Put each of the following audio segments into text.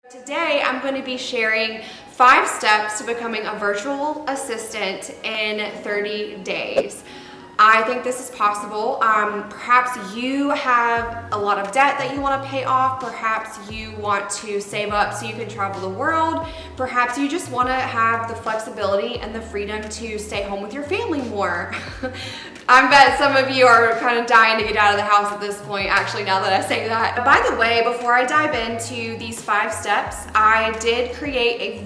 Today, I'm going to be sharing 5 steps to becoming a virtual assistant in 30 days. I think this is possible. Perhaps you have a lot of debt that you want to pay off. Perhaps you want to save up so you can travel the world. Perhaps you just want to have the flexibility and the freedom to stay home with your family more. I bet some of you are kind of dying to get out of the house at this point, actually, now that I say that. By the way, before I dive into these 5 steps, I did create a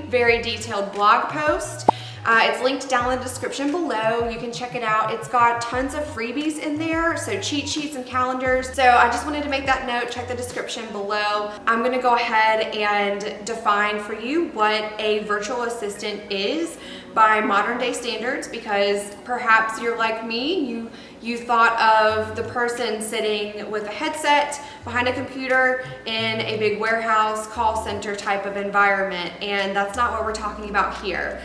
very detailed blog post. It's linked down in the description below. You can check it out. It's got tons of freebies in there, so cheat sheets and calendars. So I just wanted to make that note. Check the description below. I'm gonna go ahead and define for you what a virtual assistant is by modern day standards, because perhaps you're like me, you thought of the person sitting with a headset behind a computer in a big warehouse call center type of environment, and that's not what we're talking about here.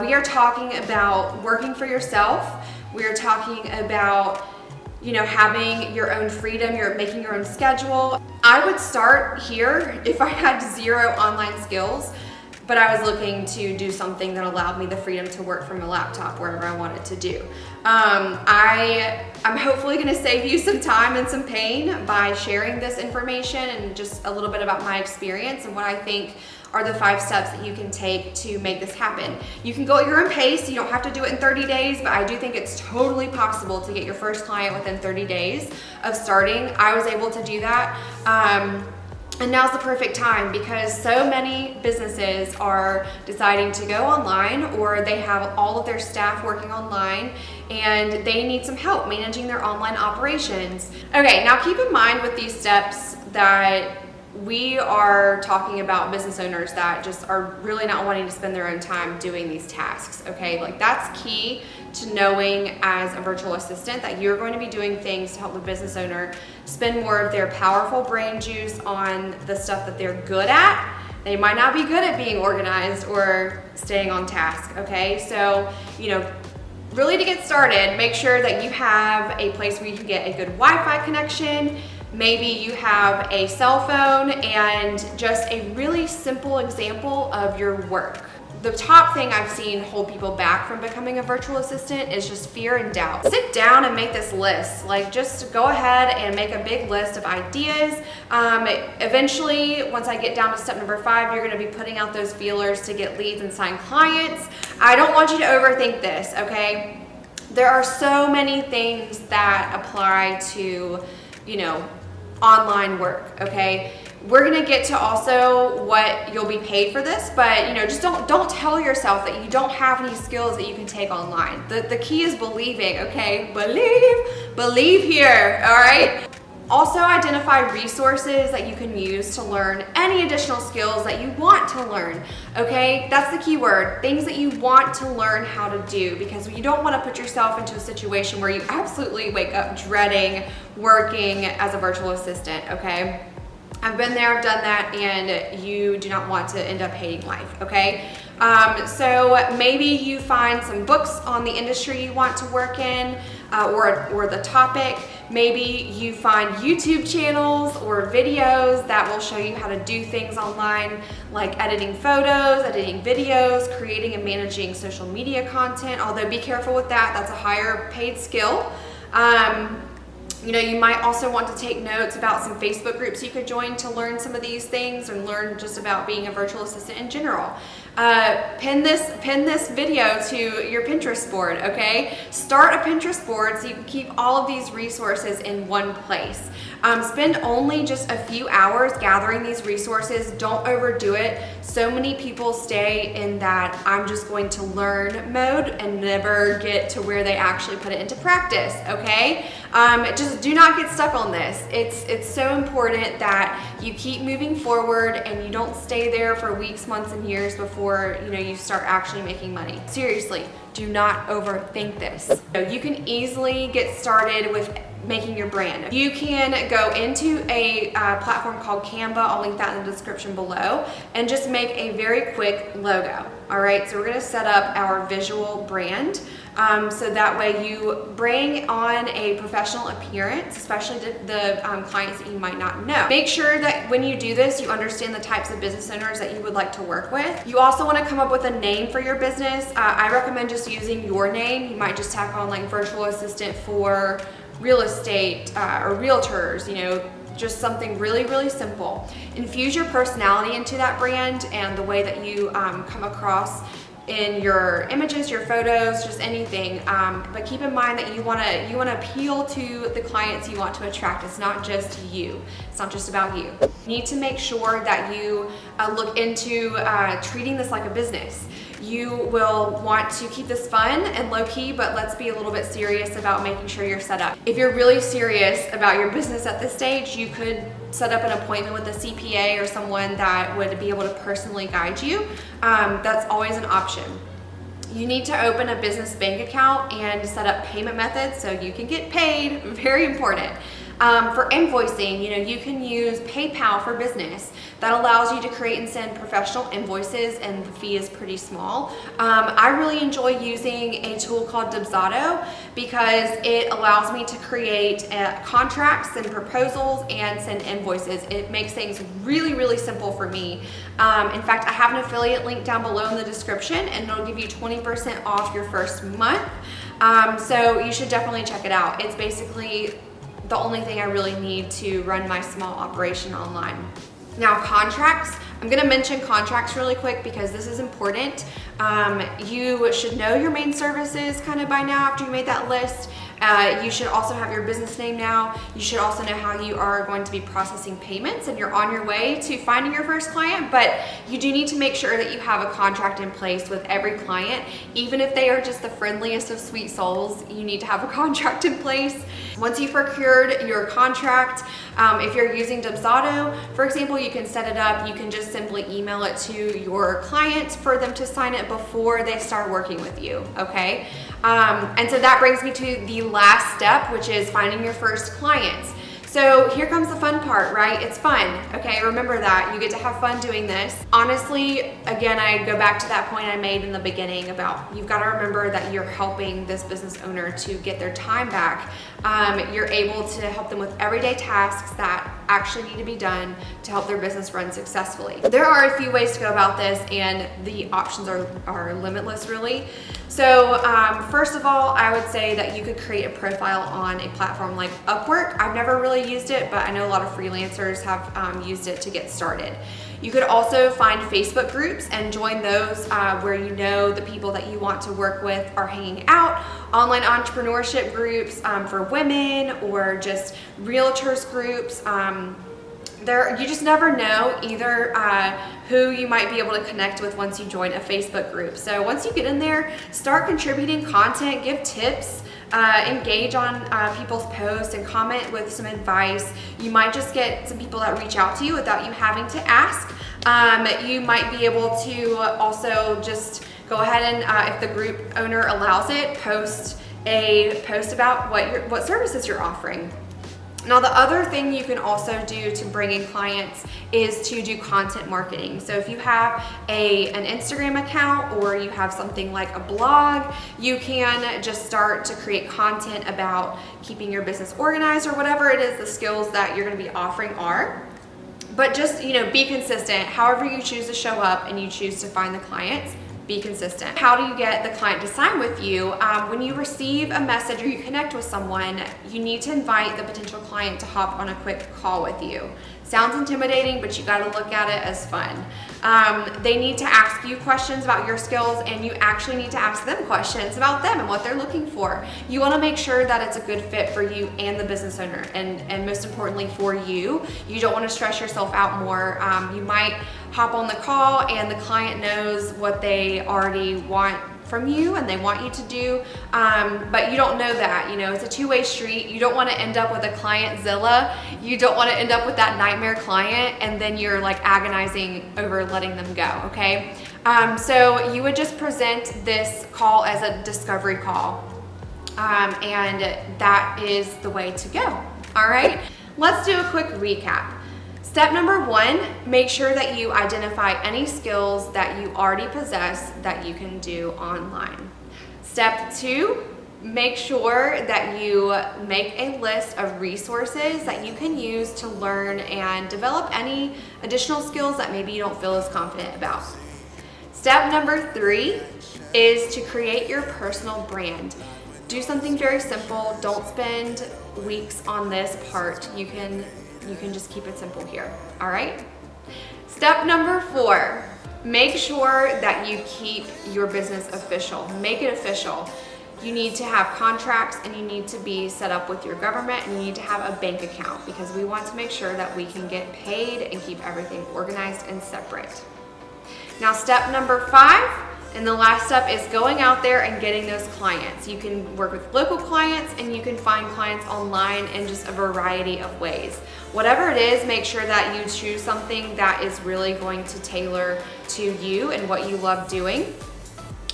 We are talking about working for yourself. We are talking about, having your own freedom, you're making your own schedule. I would start here if I had 0 online skills, but I was looking to do something that allowed me the freedom to work from a laptop wherever I wanted to do. I'm hopefully gonna save you some time and some pain by sharing this information and just a little bit about my experience and what I think are the 5 steps that you can take to make this happen. You can go at your own pace. You don't have to do it in 30 days, but I do think it's totally possible to get your first client within 30 days of starting. I was able to do that. And now's the perfect time because so many businesses are deciding to go online, or they have all of their staff working online and they need some help managing their online operations. Okay, now keep in mind with these steps that we are talking about business owners that just are really not wanting to spend their own time doing these tasks, okay? Like, that's key to knowing as a virtual assistant that you're going to be doing things to help the business owner spend more of their powerful brain juice on the stuff that they're good at. They might not be good at being organized or staying on task, okay? So, really to get started, make sure that you have a place where you can get a good Wi-Fi connection. Maybe you have a cell phone and just a really simple example of your work. The top thing I've seen hold people back from becoming a virtual assistant is just fear and doubt. Sit down and make this list. Just go ahead and make a big list of ideas. Eventually, once I get down to step number 5, you're gonna be putting out those feelers to get leads and sign clients. I don't want you to overthink this, okay? There are so many things that apply to, online work, okay? We're gonna get to also what you'll be paid for this, but just don't tell yourself that you don't have any skills that you can take online. The key is believing, okay? Believe here, all right? Also identify resources that you can use to learn any additional skills that you want to learn, okay? That's the key word, things that you want to learn how to do, because you don't want to put yourself into a situation where you absolutely wake up dreading working as a virtual assistant, okay? I've been there, I've done that, and you do not want to end up hating life, okay? So maybe you find some books on the industry you want to work in, or the topic. Maybe you find YouTube channels or videos that will show you how to do things online, like editing photos, editing videos, creating and managing social media content, although be careful with that, that's a higher paid skill. You might also want to take notes about some Facebook groups you could join to learn some of these things and learn just about being a virtual assistant in general. Pin this video to your Pinterest board, okay? Start a Pinterest board so you can keep all of these resources in one place. Spend only just a few hours gathering these resources. Don't overdo it. So many people stay in that I'm just going to learn mode and never get to where they actually put it into practice, okay? Just do not get stuck on this. It's so important that you keep moving forward and you don't stay there for weeks, months, and years before you start actually making money. Seriously, do not overthink this. You can easily get started with making your brand. You can go into a platform called Canva. I'll link that in the description below, and just make a very quick logo. All right, so we're gonna set up our visual brand. So that way you bring on a professional appearance, especially to the clients that you might not know. Make sure that when you do this, you understand the types of business owners that you would like to work with. You also want to come up with a name for your business. I recommend just using your name. You might just tack on like virtual assistant for real estate or realtors, you know, just something really, really simple. Infuse your personality into that brand and the way that you come across in your images, your photos, just anything. But keep in mind that you wanna appeal to the clients you want to attract. It's not just you. It's not just about you. You need to make sure that you look into treating this like a business. You will want to keep this fun and low-key, but let's be a little bit serious about making sure you're set up. If you're really serious about your business at this stage, you could set up an appointment with a CPA or someone that would be able to personally guide you. That's always an option. You need to open a business bank account and set up payment methods so you can get paid. Very important. For invoicing, you know, you can use PayPal for business. That allows you to create and send professional invoices, and the fee is pretty small. I really enjoy using a tool called XOXO because it allows me to create contracts and proposals and send invoices. It makes things really, really simple for me. In fact, I have an affiliate link down below in the description, and it'll give you 20% off your first month. So you should definitely check it out. It's basically the only thing I really need to run my small operation online. Now, contracts. I'm gonna mention contracts really quick because this is important. You should know your main services kind of by now after you made that list. You should also have your business name now. You should also know how you are going to be processing payments, and you're on your way to finding your first client, but you do need to make sure that you have a contract in place with every client. Even if they are just the friendliest of sweet souls, you need to have a contract in place. Once you've procured your contract, if you're using XOXO, for example, you can set it up. You can just simply email it to your client for them to sign it before they start working with you, okay? And so that brings me to the last step, which is finding your first clients. So here comes the fun part, right? It's fun, okay? Remember that. You get to have fun doing this. Honestly, again, I go back to that point I made in the beginning about you've got to remember that you're helping this business owner to get their time back. You're able to help them with everyday tasks that actually need to be done to help their business run successfully. There are a few ways to go about this, and the options are limitless, really. So first of all, I would say that you could create a profile on a platform like Upwork. I've never really used it, but I know a lot of freelancers have used it to get started. You could also find Facebook groups and join those where you know the people that you want to work with are hanging out. Online entrepreneurship groups for women, or just realtors groups. You just never know either who you might be able to connect with once you join a Facebook group. So once you get in there, start contributing content, give tips, engage on people's posts and comment with some advice. You might just get some people that reach out to you without you having to ask. You might be able to also just go ahead and, if the group owner allows it, post a post about what services you're offering. Now, the other thing you can also do to bring in clients is to do content marketing. So if you have an Instagram account, or you have something like a blog, you can just start to create content about keeping your business organized, or whatever it is the skills that you're going to be offering are. But just, you know, be consistent. However you choose to show up and you choose to find the clients, be consistent. How do you get the client to sign with you? When you receive a message or you connect with someone, you need to invite the potential client to hop on a quick call with you. Sounds intimidating, but you got to look at it as fun. They need to ask you questions about your skills, and you actually need to ask them questions about them and what they're looking for. You want to make sure that it's a good fit for you and the business owner, and most importantly for you. You don't want to stress yourself out more. You might hop on the call and the client knows what they already want from you and they want you to do, but you don't know that. You know, it's a two-way street. You don't want to end up with a client-zilla. You don't want to end up with that nightmare client and then you're like agonizing over letting them go, okay? So you would just present this call as a discovery call. and that is the way to go. All right, let's do a quick recap. Step number 1, make sure that you identify any skills that you already possess that you can do online. Step 2, make sure that you make a list of resources that you can use to learn and develop any additional skills that maybe you don't feel as confident about. Step number 3 is to create your personal brand. Do something very simple. Don't spend weeks on this part. You can just keep it simple here, all right? Step number 4, make sure that you keep your business official. Make it official. You need to have contracts and you need to be set up with your government and you need to have a bank account because we want to make sure that we can get paid and keep everything organized and separate. Now, step number 5, and the last step is going out there and getting those clients. You can work with local clients and you can find clients online in just a variety of ways. Whatever it is, make sure that you choose something that is really going to tailor to you and what you love doing.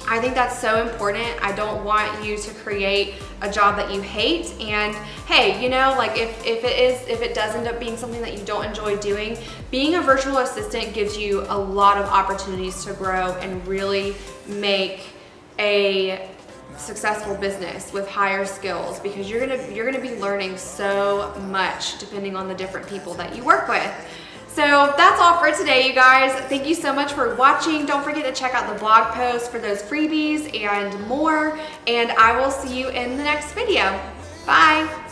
I think that's so important. I don't want you to create a job that you hate, and hey, you know, like if it does end up being something that you don't enjoy doing, being a virtual assistant gives you a lot of opportunities to grow and really make a successful business with higher skills, because you're gonna be learning so much depending on the different people that you work with. So that's all for today, you guys. Thank you so much for watching. Don't forget to check out the blog post for those freebies and more, and I will see you in the next video. Bye.